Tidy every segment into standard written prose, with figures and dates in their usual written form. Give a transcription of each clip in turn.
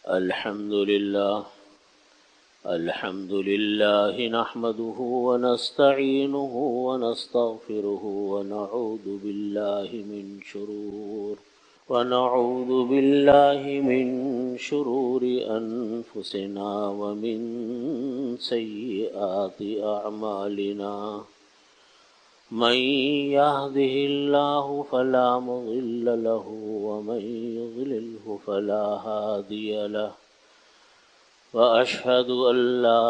الحمد لله نحمده ونستعينه ونستغفره ونعوذ بالله من شرور أنفسنا ومن سيئات أعمالنا. من يهده الله فلا مضل له ومن يضلله فلا هادي له. وأشهد أن لا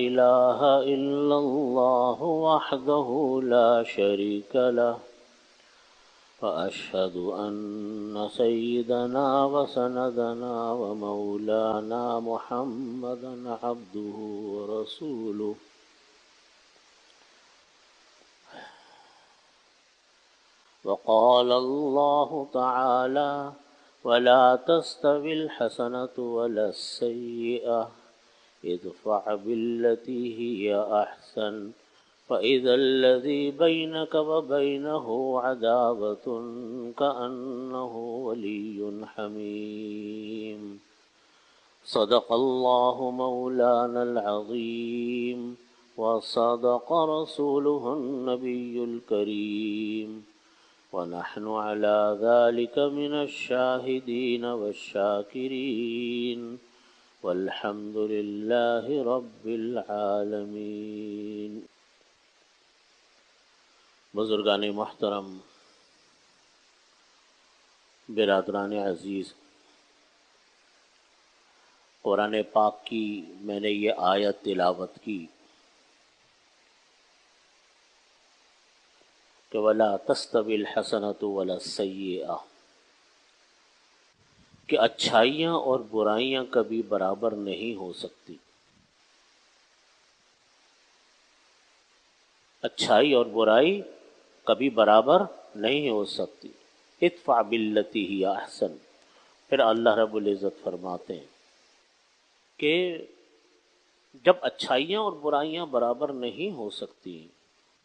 إله إلا الله وحده لا شريك له. وأشهد أن سيدنا وسندنا ومولانا محمدا عبده ورسوله. وقال الله تعالى: ولا تستوي الحسنة ولا السيئة ادفع بالتي هي أحسن فإذا الذي بينك وبينه عداوة كأنه ولي حميم. صدق الله مولانا العظيم وصدق رسوله النبي الكريم، ونحن على ذلك من الشاهدين والشاكرين، والحمد لله رب العالمين. بزرگان محترم، برادران عزیز، قرآن پاک کی میں نے یہ آیت تلاوت کی کہ وَلَا تَسْتَوِي الْحَسَنَةُ وَلَا السَّيِّئَةُ، کہ اچھائیاں اور برائیاں کبھی برابر نہیں ہو سکتی. اچھائی اور برائی کبھی برابر نہیں ہو سکتی. ادفع باللتی ہی احسن. پھر اللہ رب العزت فرماتے ہیں کہ جب اچھائیاں اور برائیاں برابر نہیں ہو سکتی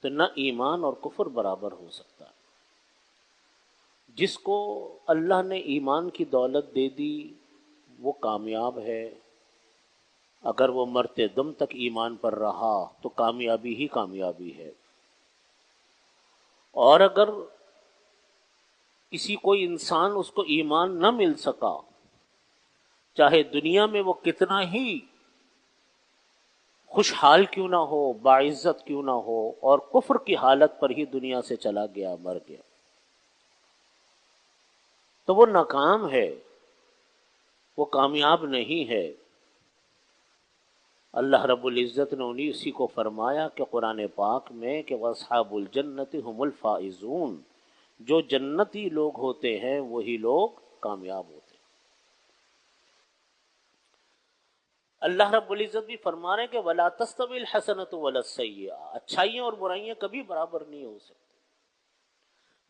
تو نہ ایمان اور کفر برابر ہو سکتا. جس کو اللہ نے ایمان کی دولت دے دی وہ کامیاب ہے. اگر وہ مرتے دم تک ایمان پر رہا تو کامیابی ہی کامیابی ہے. اور اگر کسی کوئی انسان اس کو ایمان نہ مل سکا، چاہے دنیا میں وہ کتنا ہی خوشحال کیوں نہ ہو، باعزت کیوں نہ ہو، اور کفر کی حالت پر ہی دنیا سے چلا گیا، مر گیا، تو وہ ناکام ہے، وہ کامیاب نہیں ہے. اللہ رب العزت نے اسی کو فرمایا کہ قرآن پاک میں کہ وَأَصْحَابُ الْجَنَّةِ هُمُ الْفَائِزُونَ، جو جنتی لوگ ہوتے ہیں وہی لوگ کامیاب ہوتے ہیں. اللہ رب العزت بھی فرما رہے ہیں کہ وَلَا تَسْتَوِي الْحَسَنَةُ وَلَا السَّيِّئَةُ، اچھائیاں اور برائیاں کبھی برابر نہیں ہو سکتی.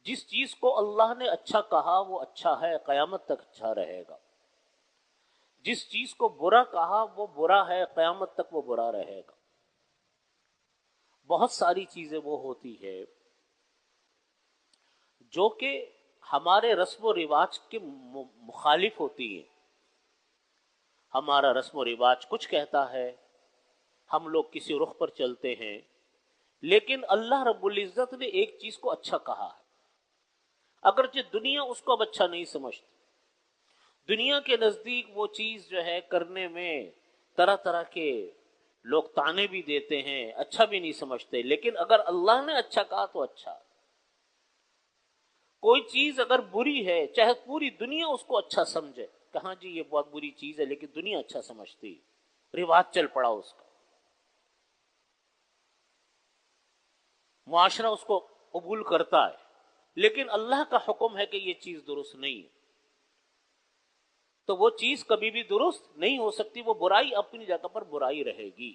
جس چیز کو اللہ نے اچھا کہا وہ اچھا ہے، قیامت تک اچھا رہے گا. جس چیز کو برا کہا وہ برا ہے، قیامت تک وہ برا رہے گا. بہت ساری چیزیں وہ ہوتی ہے جو کہ ہمارے رسم و رواج کے مخالف ہوتی ہیں. ہمارا رسم و رواج کچھ کہتا ہے، ہم لوگ کسی رخ پر چلتے ہیں، لیکن اللہ رب العزت نے ایک چیز کو اچھا کہا ہے، اگرچہ دنیا اس کو اب اچھا نہیں سمجھتی. دنیا کے نزدیک وہ چیز جو ہے کرنے میں طرح طرح کے لوگ تانے بھی دیتے ہیں، اچھا بھی نہیں سمجھتے. لیکن اگر اللہ نے اچھا کہا تو اچھا. کوئی چیز اگر بری ہے، چاہے پوری دنیا اس کو اچھا سمجھے کہ ہاں جی یہ بہت بری چیز ہے، لیکن دنیا اچھا سمجھتی، رواج چل پڑا اس کا، معاشرہ اس کو قبول کرتا ہے. لیکن اللہ کا حکم ہے کہ یہ چیز درست نہیں ہے، تو وہ چیز کبھی بھی درست نہیں ہو سکتی. وہ برائی اپنی جگہ پر برائی رہے گی.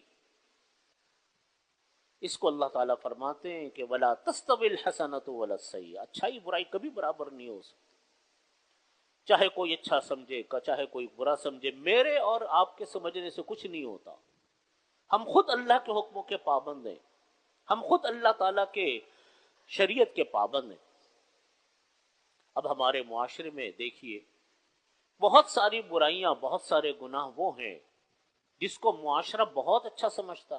اس کو اللہ تعالیٰ فرماتے ہیں کہ وَلَا تَسْتَوِي الْحَسَنَةُ وَلَا السَّيِّئَةُ، اچھائی برائی کبھی برابر نہیں ہو سکتی. چاہے کوئی اچھا سمجھے، چاہے کوئی برا سمجھے، میرے اور آپ کے سمجھنے سے کچھ نہیں ہوتا. ہم خود اللہ کے حکموں کے پابند ہیں، ہم خود اللہ تعالیٰ کے شریعت کے پابند ہیں. اب ہمارے معاشرے میں دیکھیے بہت ساری برائیاں، بہت سارے گناہ وہ ہیں جس کو معاشرہ بہت اچھا سمجھتا،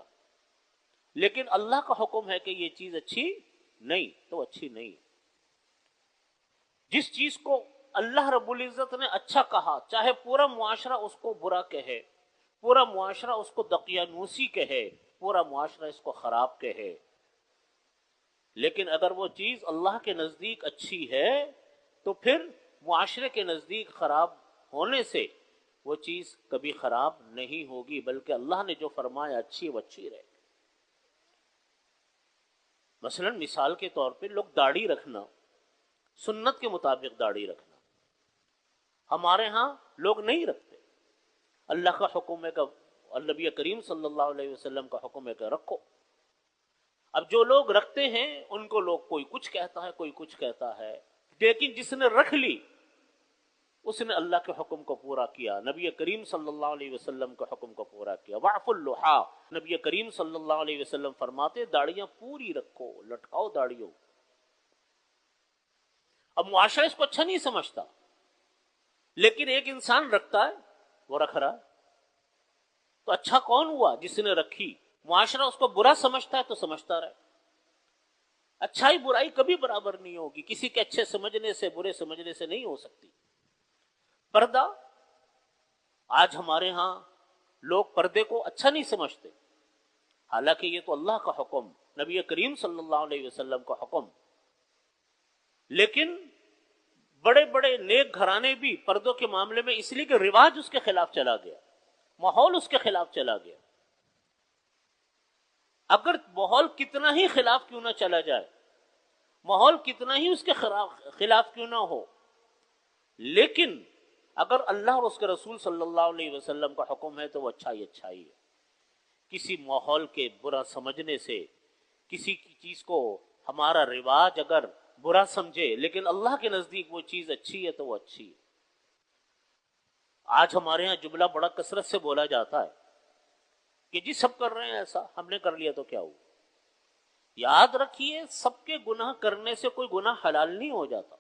لیکن اللہ کا حکم ہے کہ یہ چیز اچھی نہیں تو اچھی نہیں۔ جس چیز کو اللہ رب العزت نے اچھا کہا، چاہے پورا معاشرہ اس کو برا کہے، پورا معاشرہ اس کو دقیانوسی کہے، پورا معاشرہ اس کو خراب کہے، لیکن اگر وہ چیز اللہ کے نزدیک اچھی ہے تو پھر معاشرے کے نزدیک خراب ہونے سے وہ چیز کبھی خراب نہیں ہوگی، بلکہ اللہ نے جو فرمایا اچھی وہ اچھی رہے۔ مثلا مثال کے طور پہ لوگ داڑھی رکھنا، سنت کے مطابق داڑھی رکھنا، ہمارے ہاں لوگ نہیں رکھتے۔ اللہ کا حکم ہے کہ نبی کریم صلی اللہ علیہ وسلم کا حکم ہے کہ رکھو۔ اب جو لوگ رکھتے ہیں ان کو لوگ کوئی کچھ کہتا ہے، کوئی کچھ کہتا ہے، لیکن جس نے رکھ لی اس نے اللہ کے حکم کو پورا کیا، نبی کریم صلی اللہ علیہ وسلم کے حکم کو پورا کیا۔ وعف اللحا، نبی کریم صلی اللہ علیہ وسلم فرماتے داڑیاں پوری رکھو، لٹکاؤ داڑیوں۔ اب معاشرہ اس کو اچھا نہیں سمجھتا، لیکن ایک انسان رکھتا ہے، وہ رکھ رہا ہے، تو اچھا کون ہوا جس نے رکھی؟ معاشرہ اس کو برا سمجھتا ہے تو سمجھتا رہے۔ اچھائی برائی کبھی برابر نہیں ہوگی، کسی کے اچھے سمجھنے سے برے سمجھنے سے نہیں ہو سکتی۔ پردہ، آج ہمارے ہاں لوگ پردے کو اچھا نہیں سمجھتے، حالانکہ یہ تو اللہ کا حکم، نبی کریم صلی اللہ علیہ وسلم کا حکم، لیکن بڑے بڑے نیک گھرانے بھی پردوں کے معاملے میں اس لیے کہ رواج اس کے خلاف چلا گیا، ماحول اس کے خلاف چلا گیا۔ اگر ماحول کتنا ہی خلاف کیوں نہ چلا جائے، ماحول کتنا ہی اس کے خلاف کیوں نہ ہو، لیکن اگر اللہ اور اس کے رسول صلی اللہ علیہ وسلم کا حکم ہے تو وہ اچھائی اچھائی ہے۔ کسی ماحول کے برا سمجھنے سے، کسی کی چیز کو ہمارا رواج اگر برا سمجھے لیکن اللہ کے نزدیک وہ چیز اچھی ہے تو وہ اچھی ہے۔ آج ہمارے ہاں جملہ بڑا کثرت سے بولا جاتا ہے کہ جی سب کر رہے ہیں ایسا، ہم نے کر لیا تو کیا ہوا؟ یاد رکھیے سب کے گناہ کرنے سے کوئی گناہ حلال نہیں ہو جاتا۔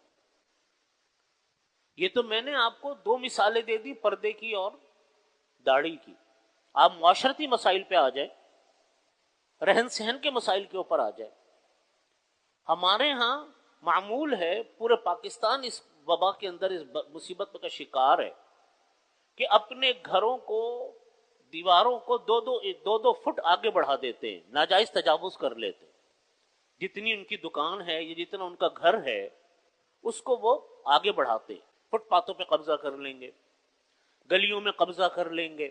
یہ تو میں نے آپ کو دو مثالیں دے دی، پردے کی اور داڑھی کی۔ آپ معاشرتی مسائل پہ آ جائیں، رہن سہن کے مسائل کے اوپر آ جائیں۔ ہمارے ہاں معمول ہے، پورے پاکستان اس وبا کے اندر، اس مصیبت کا شکار ہے کہ اپنے گھروں کو، دیواروں کو دو فٹ آگے بڑھا دیتے ہیں، ناجائز تجاوز کر لیتے ہیں۔ جتنی ان کی دکان ہے یا جتنا ان کا گھر ہے اس کو وہ آگے بڑھاتے ہیں، فٹ پاتھوں پہ قبضہ کر لیں گے، گلیوں میں قبضہ کر لیں گے۔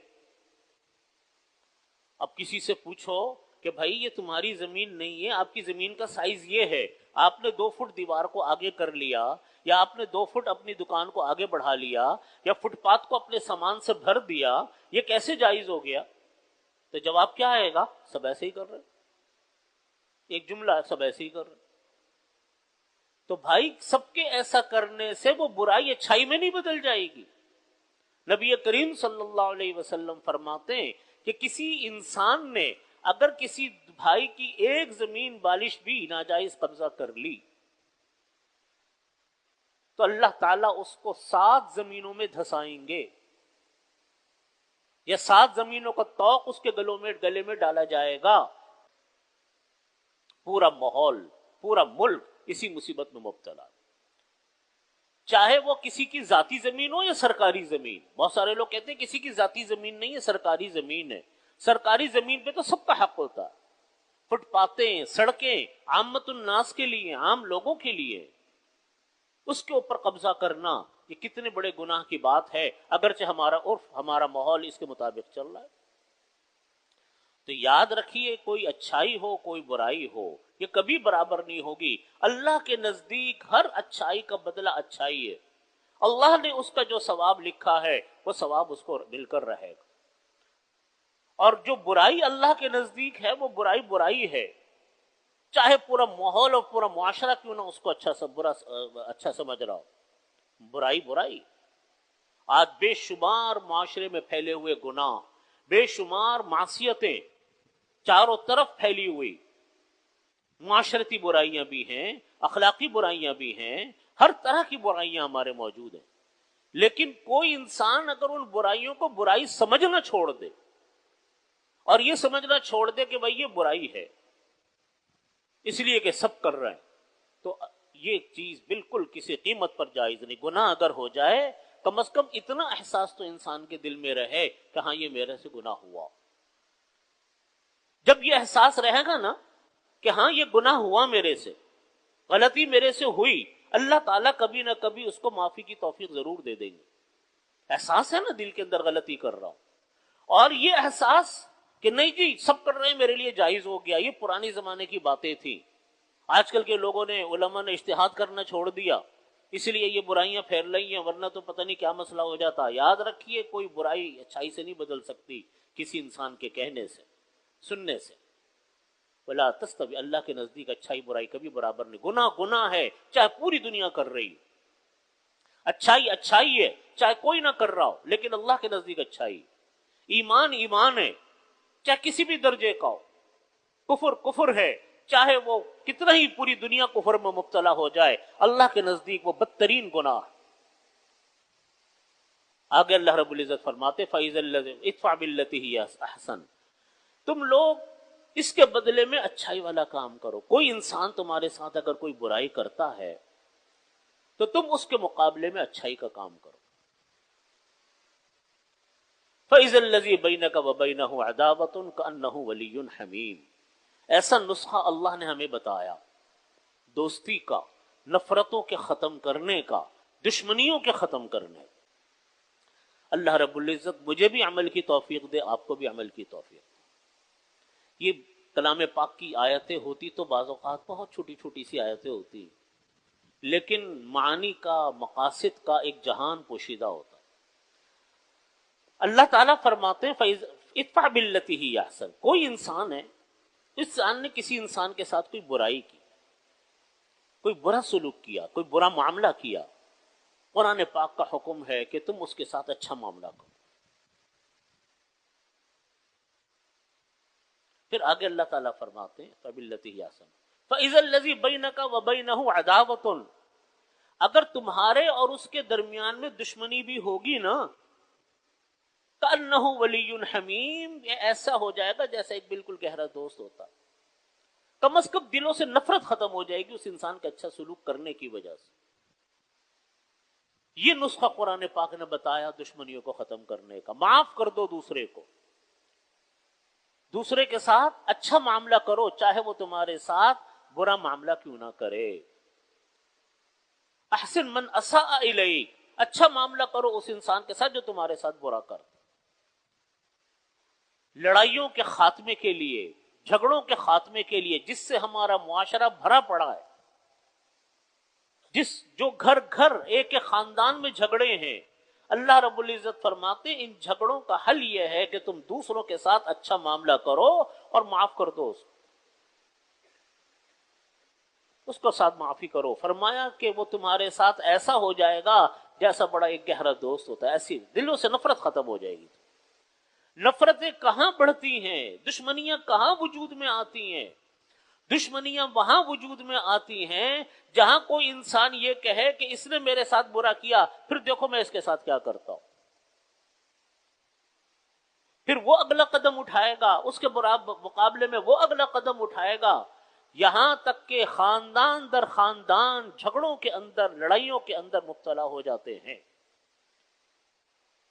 اب کسی سے پوچھو کہ بھائی یہ تمہاری زمین نہیں ہے، آپ کی زمین کا سائز یہ ہے، آپ نے 2 فٹ دیوار کو آگے کر لیا، یا آپ نے 2 فٹ اپنی دکان کو آگے بڑھا لیا، یا فٹ پاتھ کو اپنے سامان سے بھر دیا، یہ کیسے جائز ہو گیا؟ تو جواب کیا آئے گا؟ سب ایسے ہی کر رہے، ایک جملہ ہے، سب ایسے ہی کر رہے۔ تو بھائی سب کے ایسا کرنے سے وہ برائی اچھائی میں نہیں بدل جائے گی۔ نبی کریم صلی اللہ علیہ وسلم فرماتے ہیں کہ کسی انسان نے اگر کسی بھائی کی ایک زمین بالش بھی ناجائز قبضہ کر لی تو اللہ تعالیٰ اس کو 7 زمینوں میں دھسائیں گے، یا 7 زمینوں کا طوق اس کے گلے میں ڈالا جائے گا۔ پورا ماحول، پورا ملک اسی مصیبت میں مبتلا، چاہے وہ کسی کی ذاتی زمین ہو یا سرکاری زمین۔ بہت سارے لوگ کہتے ہیں کسی کی ذاتی زمین نہیں ہے، سرکاری زمین ہے۔ سرکاری زمین پہ تو سب کا حق ہوتا ہے، فٹ پاتیں، سڑکیں عامت الناس کے لیے، عام لوگوں کے لیے، اس کے اوپر قبضہ کرنا یہ کتنے بڑے گناہ کی بات ہے، اگرچہ ہمارا عرف، ہمارا ماحول اس کے مطابق چل رہا ہے۔ تو یاد رکھیے کوئی اچھائی ہو کوئی برائی ہو، یہ کبھی برابر نہیں ہوگی۔ اللہ کے نزدیک ہر اچھائی کا بدلہ اچھائی ہے، اللہ نے اس کا جو ثواب لکھا ہے وہ ثواب اس کو مل کر رہے گا، اور جو برائی اللہ کے نزدیک ہے وہ برائی برائی ہے، چاہے پورا ماحول اور پورا معاشرہ کیوں نہ اس کو اچھا سمجھ رہا ہو، برائی برائی۔ آج بے شمار معاشرے میں پھیلے ہوئے گناہ، بے شمار معصیتیں چاروں طرف پھیلی ہوئی، معاشرتی برائیاں بھی ہیں، اخلاقی برائیاں بھی ہیں، ہر طرح کی برائیاں ہمارے موجود ہیں، لیکن کوئی انسان اگر ان برائیوں کو برائی سمجھنا چھوڑ دے اور یہ سمجھنا چھوڑ دے کہ بھائی یہ برائی ہے اس لیے کہ سب کر رہے ہیں، تو یہ چیز بالکل کسی قیمت پر جائز نہیں. گناہ اگر ہو جائے کم از کم اتنا احساس تو انسان کے دل میں رہے کہ ہاں یہ میرے سے گناہ ہوا. جب یہ احساس رہے گا نا کہ ہاں یہ گناہ ہوا میرے سے، غلطی میرے سے ہوئی، اللہ تعالیٰ کبھی نہ کبھی اس کو معافی کی توفیق ضرور دے دیں گے. احساس ہے نا دل کے اندر غلطی کر رہا ہوں، اور یہ احساس کہ نہیں جی سب کر رہے ہیں میرے لیے جائز ہو گیا، یہ پرانے زمانے کی باتیں تھیں. آج کل کے لوگوں نے، علماء نے اجتہاد کرنا چھوڑ دیا، اس لیے یہ برائیاں پھیل رہی ہیں، ورنہ تو پتہ نہیں کیا مسئلہ ہو جاتا. یاد رکھیے کوئی برائی اچھائی سے نہیں بدل سکتی، کسی انسان کے کہنے سے، سننے سے. ولا تستوی، اللہ کے نزدیک اچھائی برائی کبھی برابر نہیں. گناہ گناہ ہے چاہے پوری دنیا کر رہی، اچھائی اچھائی ہے چاہے کوئی نہ کر رہا ہو، لیکن اللہ کے نزدیک اچھائی. ایمان ایمان ہے چاہے کسی بھی درجے کا ہو، کفر کفر ہے چاہے وہ کتنا ہی پوری دنیا کفر میں مبتلا ہو جائے، اللہ کے نزدیک وہ بدترین گناہ. آگے اللہ رب العزت فرماتے فَإِذَا الَّذِي اِدْفَعْ بِالَّتِي هِيَ أَحْسَنُ، تم لوگ اس کے بدلے میں اچھائی والا کام کرو. کوئی انسان تمہارے ساتھ اگر کوئی برائی کرتا ہے تو تم اس کے مقابلے میں اچھائی کا کام کرو. فَإِذَا الَّذِي بَيْنَكَ وَبَيْنَهُ عَدَاوَةٌ كَأَنَّهُ وَلِيٌّ حَمِيمٌ. ایسا نسخہ اللہ نے ہمیں بتایا دوستی کا، نفرتوں کے ختم کرنے کا، دشمنیوں کے ختم کرنے کا. اللہ رب العزت مجھے بھی عمل کی توفیق دے، آپ کو بھی عمل کی توفیق دے. یہ کلام پاک کی آیتیں ہوتی تو بعض اوقات بہت چھوٹی چھوٹی سی آیتیں ہوتی، لیکن معانی کا، مقاصد کا ایک جہان پوشیدہ ہوتا. اللہ تعالیٰ فرماتے ہیں ادفع باللتی ہی احسن. کوئی انسان ہے، اس انسان نے کسی انسان کے ساتھ کوئی برائی کی، کوئی برا سلوک کیا، کوئی برا معاملہ کیا، قرآن پاک کا حکم ہے کہ تم اس کے ساتھ اچھا معاملہ کرو. پھر آگے اللہ تعالیٰ فرماتے ہیں فَبِالَّتِي هِيَ أَحْسَنُ فَإِذَا الَّذِي بَيْنَكَ وَبَيْنَهُ عَدَاوَةٌ، اگر تمہارے اور اس کے درمیان میں دشمنی بھی ہوگی نا، كَأَنَّهُ وَلِيٌّ حَمِيمٌ، یہ ایسا ہو جائے گا جیسا ایک بالکل گہرا دوست ہوتا. کم از کم دلوں سے نفرت ختم ہو جائے گی اس انسان کا اچھا سلوک کرنے کی وجہ سے. یہ نسخہ قرآن پاک نے بتایا دشمنیوں کو ختم کرنے کا. معاف کر دو دوسرے کو، دوسرے کے ساتھ اچھا معاملہ کرو چاہے وہ تمہارے ساتھ برا معاملہ کیوں نہ کرے. احسن من اساء الیک، اچھا معاملہ کرو اس انسان کے ساتھ جو تمہارے ساتھ برا کر. لڑائیوں کے خاتمے کے لیے، جھگڑوں کے خاتمے کے لیے، جس سے ہمارا معاشرہ بھرا پڑا ہے، جو گھر گھر ایک ایک خاندان میں جھگڑے ہیں، اللہ رب العزت فرماتے ان جھگڑوں کا حل یہ ہے کہ تم دوسروں کے ساتھ اچھا معاملہ کرو اور معاف کر دو اس کو ساتھ معافی کرو. فرمایا کہ وہ تمہارے ساتھ ایسا ہو جائے گا جیسا بڑا ایک گہرا دوست ہوتا ہے. ایسی دلوں سے نفرت ختم ہو جائے گی. نفرتیں کہاں بڑھتی ہیں، دشمنیاں کہاں وجود میں آتی ہیں؟ دشمنیاں وہاں وجود میں آتی ہیں جہاں کوئی انسان یہ کہے کہ اس نے میرے ساتھ برا کیا، پھر دیکھو میں اس کے ساتھ کیا کرتا ہوں. پھر وہ اگلا قدم اٹھائے گا، اس کے مقابلے میں وہ اگلا قدم اٹھائے گا، یہاں تک کہ خاندان در خاندان جھگڑوں کے اندر، لڑائیوں کے اندر مبتلا ہو جاتے ہیں.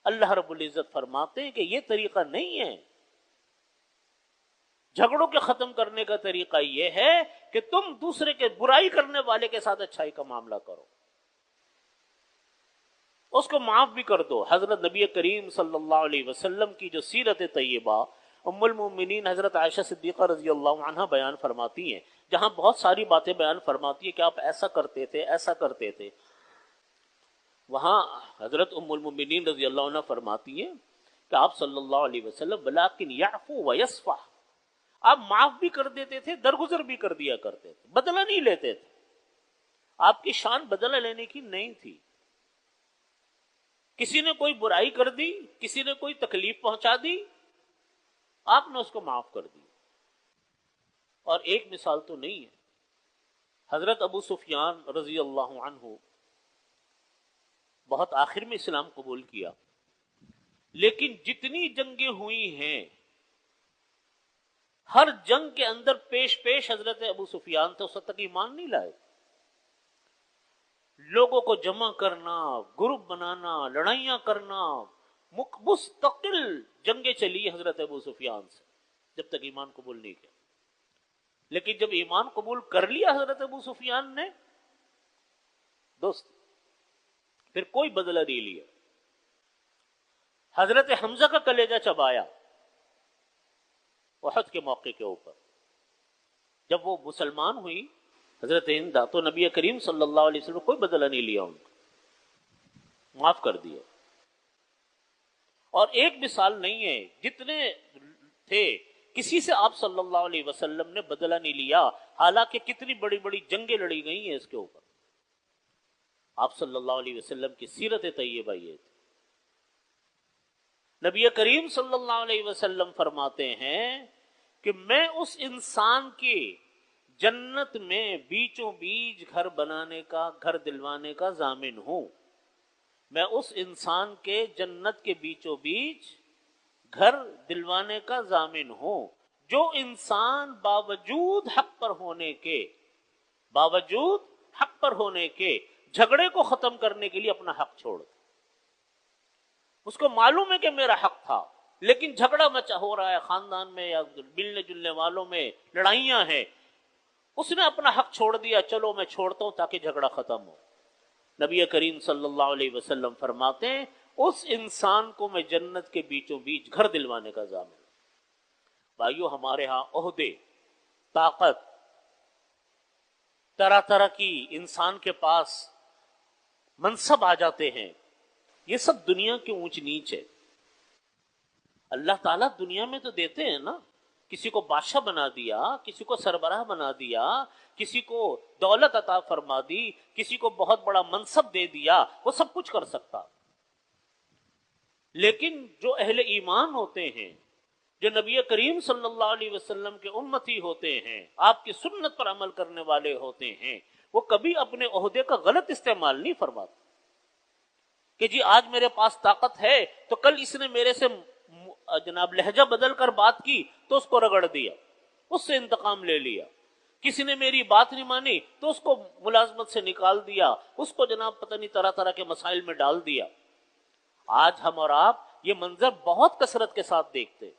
اللہ رب العزت فرماتے ہیں کہ یہ طریقہ نہیں ہے. جھگڑوں کے ختم کرنے کا طریقہ یہ ہے کہ تم دوسرے کے برائی کرنے والے کے ساتھ اچھائی کا معاملہ کرو، اس کو معاف بھی کر دو. حضرت نبی کریم صلی اللہ علیہ وسلم کی جو سیرت طیبہ ام المؤمنین حضرت عائشہ صدیقہ رضی اللہ عنہ بیان فرماتی ہیں، جہاں بہت ساری باتیں بیان فرماتی ہیں کہ آپ ایسا کرتے تھے، ایسا کرتے تھے. وہاں حضرت ام المؤمنین رضی اللہ عنہ فرماتی ہیں کہ آپ صلی اللہ علیہ وسلم ولیکن یعفو ویصفح، آپ معاف بھی کر دیتے تھے، درگزر بھی کر دیا کرتے تھے، بدلہ نہیں لیتے تھے. آپ کی شان بدلہ لینے کی نہیں تھی. کسی نے کوئی برائی کر دی، کسی نے کوئی تکلیف پہنچا دی، آپ نے اس کو معاف کر دی. اور ایک مثال تو نہیں ہے، حضرت ابو سفیان رضی اللہ عنہ بہت آخر میں اسلام قبول کیا، لیکن جتنی جنگیں ہوئی ہیں ہر جنگ کے اندر پیش پیش حضرت ابو سفیان تھے، اس وقت تک ایمان نہیں لائے۔ لوگوں کو جمع کرنا، گروپ بنانا، لڑائیاں کرنا، مستقل جنگیں چلی حضرت ابو سفیان سے جب تک ایمان قبول نہیں کیا۔ لیکن جب ایمان قبول کر لیا حضرت ابو سفیان نے دوست، پھر کوئی بدلہ نہیں لیا۔ حضرت حمزہ کا کلیجہ چبایا احد کے موقع کے اوپر، جب وہ مسلمان ہوئی حضرت ہند، تو نبی کریم صلی اللہ علیہ وسلم کوئی بدلہ نہیں لیا، ان کو معاف کر دیا۔ اور ایک مثال نہیں ہے، جتنے تھے کسی سے آپ صلی اللہ علیہ وسلم نے بدلہ نہیں لیا، حالانکہ کتنی بڑی بڑی جنگیں لڑی گئی ہیں اس کے اوپر۔ آپ صلی اللہ علیہ وسلم کی سیرت طیبہ یہ تھی۔ نبی کریم صلی اللہ علیہ وسلم فرماتے ہیں کہ میں اس انسان کی جنت میں بیچوں بیچ گھر بنانے کا، گھر دلوانے کا ضامن ہوں۔ میں اس انسان کے جنت کے بیچوں بیچ گھر دلوانے کا ضامن ہوں جو انسان باوجود حق پر ہونے کے جھگڑے کو ختم کرنے کے لیے اپنا حق چھوڑ دے۔ اس کو معلوم ہے کہ میرا حق تھا، لیکن جھگڑا مچا ہو رہا ہے خاندان میں یا ملنے جلنے والوں میں، لڑائیاں ہیں، اس نے اپنا حق چھوڑ دیا، چلو میں چھوڑتا ہوں تاکہ جھگڑا ختم ہو۔ نبی کریم صلی اللہ علیہ وسلم فرماتے ہیں اس انسان کو میں جنت کے بیچوں بیچ گھر دلوانے کا ضامن ہوں۔ بھائیو، ہمارے ہاں عہدے، طاقت، طرح طرح کی انسان کے پاس منصب آ جاتے ہیں، یہ سب دنیا کی اونچ نیچ ہے۔ اللہ تعالیٰ دنیا میں تو دیتے ہیں نا، کسی کو بادشاہ بنا دیا، کسی کو سربراہ بنا دیا، کسی کو دولت عطا فرما دی، کسی کو بہت بڑا منصب دے دیا، وہ سب کچھ کر سکتا۔ لیکن جو اہل ایمان ہوتے ہیں، جو نبی کریم صلی اللہ علیہ وسلم کے امتی ہوتے ہیں، آپ کی سنت پر عمل کرنے والے ہوتے ہیں، وہ کبھی اپنے عہدے کا غلط استعمال نہیں فرماتے کہ جی آج میرے پاس طاقت ہے تو کل اس نے میرے سے جناب لہجہ بدل کر بات کی تو اس کو رگڑ دیا، اس سے انتقام لے لیا۔ کسی نے میری بات نہیں مانی تو اس کو ملازمت سے نکال دیا، اس کو جناب پتہ نہیں طرح طرح کے مسائل میں ڈال دیا۔ آج ہم اور آپ یہ منظر بہت کثرت کے ساتھ دیکھتے،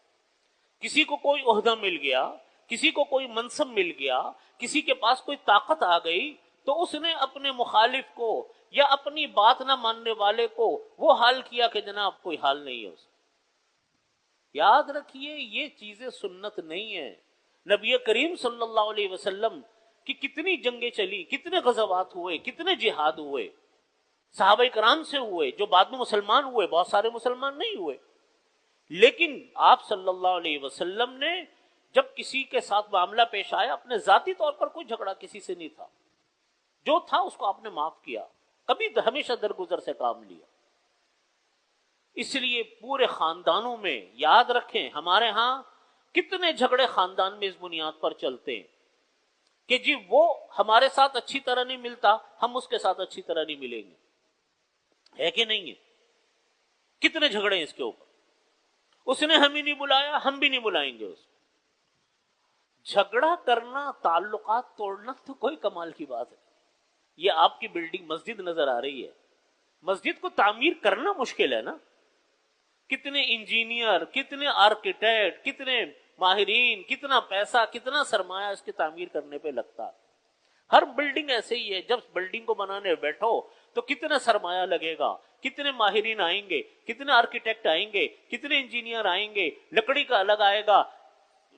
کسی کو کوئی عہدہ مل گیا، کسی کو کوئی منصب مل گیا، کسی کے پاس کوئی طاقت آ گئی تو اس نے اپنے مخالف کو یا اپنی بات نہ ماننے والے کو وہ حال کیا کہ جناب کوئی حال نہیں ہے اس۔ یاد رکھیے یہ چیزیں سنت نہیں ہیں۔ نبی کریم صلی اللہ علیہ وسلم کی کتنی جنگیں چلی، کتنے غزوات ہوئے، کتنے جہاد ہوئے، صحابہ کرام سے ہوئے، جو بعد میں مسلمان ہوئے، بہت سارے مسلمان نہیں ہوئے، لیکن آپ صلی اللہ علیہ وسلم نے جب کسی کے ساتھ معاملہ پیش آیا، اپنے ذاتی طور پر کوئی جھگڑا کسی سے نہیں تھا، جو تھا اس کو آپ نے معاف کیا، کبھی ہمیشہ درگزر سے کام لیا۔ اس لیے پورے خاندانوں میں یاد رکھیں، ہمارے ہاں کتنے جھگڑے خاندان میں اس بنیاد پر چلتے ہیں کہ جی وہ ہمارے ساتھ اچھی طرح نہیں ملتا، ہم اس کے ساتھ اچھی طرح نہیں ملیں گے، ہے کہ نہیں ہے؟ کتنے جھگڑے ہیں اس کے اوپر، اس نے ہمیں نہیں بلایا، ہم بھی نہیں بلائیں گے اس کو۔ جھگڑا کرنا، تعلقات توڑنا تو کوئی کمال کی بات ہے۔ یہ آپ کی بلڈنگ مسجد نظر آ رہی ہے، مسجد کو تعمیر کرنا مشکل ہے نا، کتنے انجینئر، کتنے آرکیٹیکٹ، کتنے ماہرین، کتنا پیسہ، کتنا سرمایہ اس کی تعمیر کرنے پہ لگتا ہے۔ ہر بلڈنگ ایسے ہی ہے، جب بلڈنگ کو بنانے بیٹھو تو کتنا سرمایہ لگے گا، کتنے ماہرین آئیں گے، کتنے آرکیٹیکٹ آئیں گے، کتنے انجینئر آئیں گے، لکڑی کا الگ آئے گا،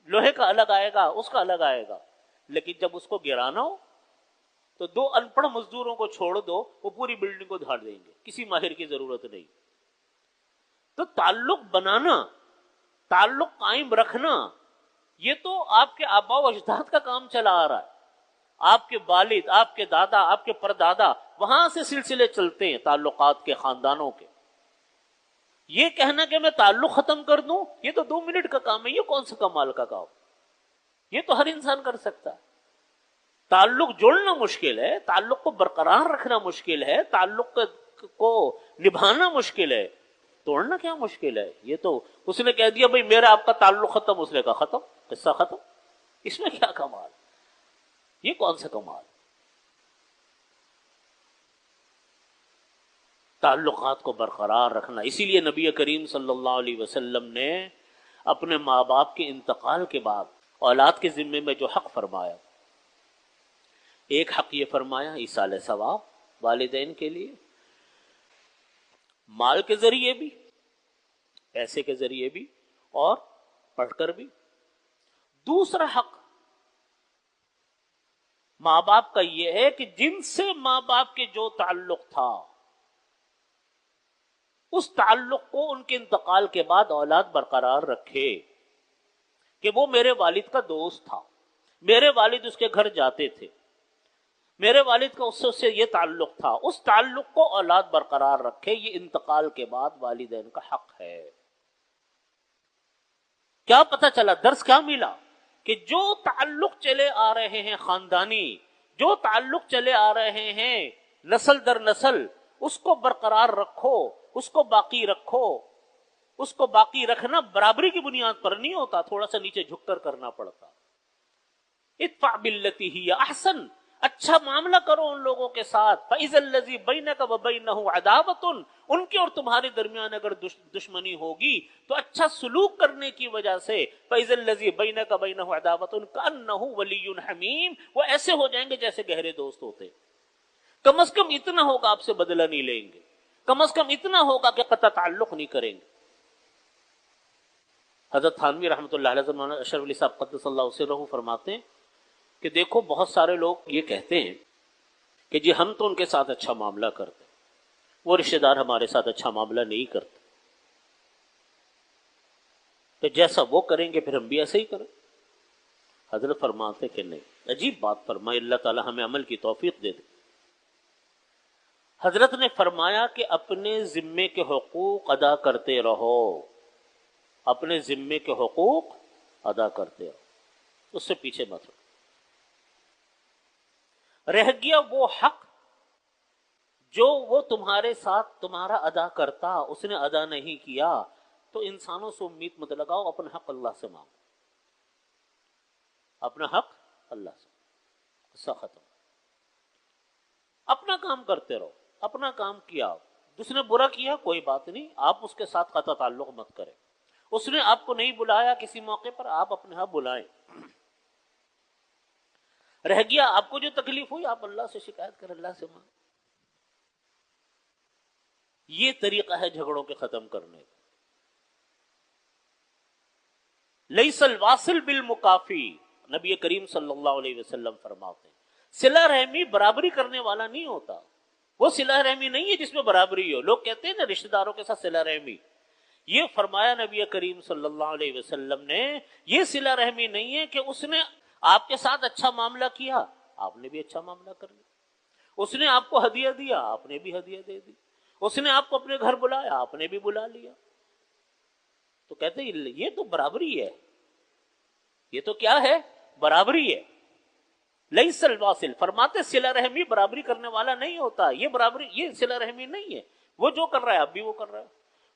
لوہے کا الگ آئے گا، اس کا الگ آئے گا، لیکن جب اس کو گرانا ہو تو دو ان پڑھ مزدوروں کو چھوڑ دو، وہ پوری بلڈنگ کو دھاڑ دیں گے، کسی ماہر کی ضرورت نہیں۔ تو تعلق بنانا، تعلق قائم رکھنا، یہ تو آپ کے آباء و اجداد کا کام چلا آ رہا ہے۔ آپ کے والد، آپ کے دادا، آپ کے پردادا، وہاں سے سلسلے چلتے ہیں تعلقات کے، خاندانوں کے۔ یہ کہنا کہ میں تعلق ختم کر دوں، یہ تو 2 منٹ کا کام ہے، یہ کون سا کمال کا کام؟ یہ تو ہر انسان کر سکتا ہے۔ تعلق جوڑنا مشکل ہے، تعلق کو برقرار رکھنا مشکل ہے، تعلق کو نبھانا مشکل ہے، توڑنا کیا مشکل ہے؟ یہ تو اس نے کہہ دیا بھائی میرا آپ کا تعلق ختم، اس نے کہا ختم، قصہ ختم، اس میں کیا کمال؟ یہ کون سا کمال؟ تعلقات کو برقرار رکھنا. اسی لیے نبی کریم صلی اللہ علیہ وسلم نے اپنے ماں باپ کے انتقال کے بعد اولاد کے ذمے میں جو حق فرمایا، ایک حق یہ فرمایا ایصال ثواب والدین کے لیے، مال کے ذریعے بھی، پیسے کے ذریعے بھی، اور پڑھ کر بھی. دوسرا حق ماں باپ کا یہ ہے کہ جن سے ماں باپ کے جو تعلق تھا اس تعلق کو ان کے انتقال کے بعد اولاد برقرار رکھے، کہ وہ میرے والد کا دوست تھا، میرے والد اس کے گھر جاتے تھے، میرے والد کا اس سے یہ تعلق تھا، اس تعلق کو اولاد برقرار رکھے. یہ انتقال کے بعد والدین کا حق ہے. کیا پتہ چلا، درس کیا ملا؟ کہ جو تعلق چلے آ رہے ہیں خاندانی، جو تعلق چلے آ رہے ہیں نسل در نسل، اس کو برقرار رکھو، اس کو باقی رکھو. اس کو باقی رکھنا برابری کی بنیاد پر نہیں ہوتا، تھوڑا سا نیچے جھک کر کرنا پڑتا. ادفع بالتی ہی احسن، اچھا معاملہ کرو ان لوگوں کے ساتھ. فاذا الذی بینک وبینہ عداوۃ، ان کے اور تمہارے درمیان اگر دشمنی ہوگی تو اچھا سلوک کرنے کی وجہ سے فاذا الذی بینک وبینہ عداوۃ کانہ ولی حمیم، وہ ایسے ہو جائیں گے جیسے گہرے دوست ہوتے. کم از کم اتنا ہوگا آپ سے بدلہ نہیں لیں گے، کم از کم اتنا ہوگا کہ قطع تعلق نہیں کریں گے. حضرت تھانوی رحمۃ اللہ علیہ مولانا اشرف علی صاحب قدس اللہ سرہ فرماتے ہیں کہ دیکھو بہت سارے لوگ یہ کہتے ہیں کہ جی ہم تو ان کے ساتھ اچھا معاملہ کرتے، وہ رشتہ دار ہمارے ساتھ اچھا معاملہ نہیں کرتے، تو جیسا وہ کریں گے پھر ہم بھی ایسے ہی کریں. حضرت فرماتے کہ نہیں، عجیب بات فرمائی، اللہ تعالی ہمیں عمل کی توفیق دے دے. حضرت نے فرمایا کہ اپنے ذمے کے حقوق ادا کرتے رہو، اپنے ذمے کے حقوق ادا کرتے رہو، اس سے پیچھے مت رہو. رہ گیا وہ حق جو وہ تمہارے ساتھ تمہارا ادا کرتا، اس نے ادا نہیں کیا، تو انسانوں سے امید مت لگاؤ، اپنا حق اللہ سے مانگو، اپنا حق اللہ سے. قصہ ختم. اپنا کام کرتے رہو، اپنا کام کیا، اس نے برا کیا کوئی بات نہیں، آپ اس کے ساتھ قطع تعلق مت کریں. اس نے آپ کو نہیں بلایا کسی موقع پر، آپ اپنے ہاں بلائیں. رہ گیا آپ کو جو تکلیف ہوئی، آپ اللہ سے شکایت کریں، اللہ سے مانگ. یہ طریقہ ہے جھگڑوں کے ختم کرنے کا. لیس الواصل بالمکافی، نبی کریم صلی اللہ علیہ وسلم فرماتے ہیں صلہ رحمی برابری کرنے والا نہیں ہوتا. وہ صلہ رحمی نہیں ہے جس میں برابری ہو. لوگ کہتے ہیں نا رشتہ داروں کے ساتھ صلہ رحمی، یہ فرمایا نبی کریم صلی اللہ علیہ وسلم نے، یہ صلہ رحمی نہیں ہے کہ اس نے آپ کے ساتھ اچھا معاملہ کیا، آپ نے بھی اچھا معاملہ کر لیا. اس نے آپ کو ہدیہ دیا، آپ نے بھی ہدیہ دے دی. اس نے آپ کو اپنے گھر بلایا، آپ نے بھی بلا لیا. تو کہتے ہیں یہ تو برابری ہے، یہ تو کیا ہے؟ برابری ہے. لیس الواصل، فرماتے صلہ رحمی برابری کرنے والا نہیں ہوتا. یہ برابری، یہ صلہ رحمی نہیں ہے. وہ جو کر رہا ہے اب بھی وہ کر رہا ہے.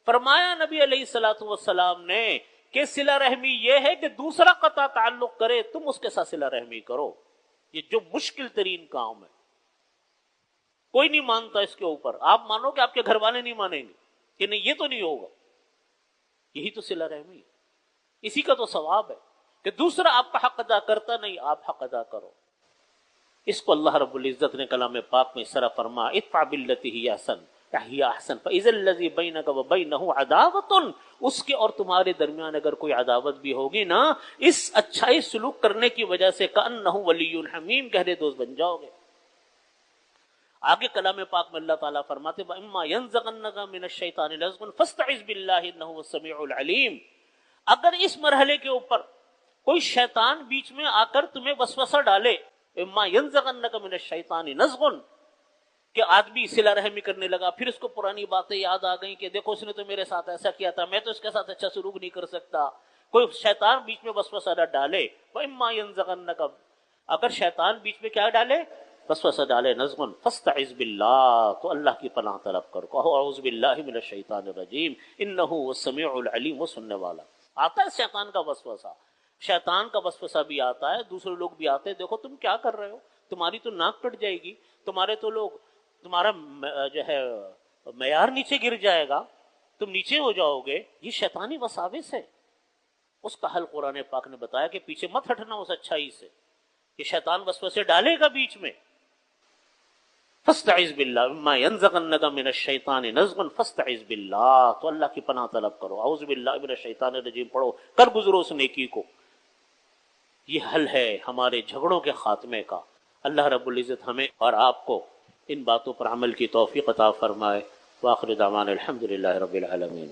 فرمایا نبی علیہ الصلوۃ والسلام نے کہ صلہ رحمی یہ ہے کہ دوسرا قطع تعلق کرے، تم اس کے ساتھ صلہ رحمی کرو. یہ جو مشکل ترین کام ہے، کوئی نہیں مانتا اس کے اوپر. آپ مانو کہ آپ کے گھر والے نہیں مانیں گے کہ نہیں یہ تو نہیں ہوگا. یہی تو صلہ رحمی ہے، اسی کا تو ثواب ہے کہ دوسرا آپ کا حق ادا کرتا نہیں، آپ حق ادا کرو. اس کو اللہ رب العزت نے کلام پاک میں اس طرح فرما، ادفع بالتی ہی احسن ہی احسن فاذا الذی بینک وبینہ عداوۃ، اس کے اور تمہارے درمیان اگر کوئی عداوت بھی ہوگی نا، اس اچھائی سلوک کرنے کی وجہ سے کانہ ولی حمیم، گہرے دوست بن جاؤ گے. آگے کلام پاک میں اللہ تعالیٰ فرماتے واما ینزغنک من الشیطان نزغ فاستعذ باللہ انہ هو السمیع العلیم. اگر اس مرحلے کے اوپر کوئی شیطان بیچ میں آ کر تمہیں وسوسہ ڈالے، اما ینزغنک من الشیطان نزغ، کہ آدمی صلہ رحمی کرنے لگا، پھر اس کو پرانی باتیں یاد آ گئیں کہ دیکھو اس نے تو میرے ساتھ ایسا کیا تھا، میں تو اس کے ساتھ اچھا سلوک نہیں کر سکتا. کوئی شیطان بیچ میں وسوسہ نہ ڈالے. واما ینزغنک اگر شیطان بیچ میں کیا ڈالے، وسوسہ ڈالے، نزغن فاستعذ باللہ، تو اللہ کی پناہ طلب کرو، کہو اعوذ باللہ من الشیطان الرجیم انہ هو السمیع العلیم، وہ سننے والا۔ آتا ہے شیطان کا وسوسہ، شیطان کا وسوسہ بھی آتا ہے، دوسرے لوگ بھی آتے ہیں، دیکھو تم کیا کر رہے ہو، تمہاری تو ناک کٹ جائے گی، تمہارے تو لوگ، تمہارا جو ہے معیار نیچے گر جائے گا، تم نیچے ہو جاؤ گے، یہ شیطانی وساوس ہے۔ اس کا حل قرآن پاک نے بتایا کہ پیچھے مت ہٹنا اس اچھائی سے، کہ شیطان وسوسے ڈالے گا بیچ میں۔ فاستعذ باللہ اما ینزغنک من الشیطان نزغ فاستعذ باللہ، تو اللہ کی پناہ طلب کرو، اعوذ باللہ من الشیطان الرجیم پڑھو، کر گزرو اس نیکی کو۔ یہ حل ہے ہمارے جھگڑوں کے خاتمے کا۔ اللہ رب العزت ہمیں اور آپ کو ان باتوں پر عمل کی توفیق عطا فرمائے۔ وآخر دعوانا الحمدللہ رب العالمین۔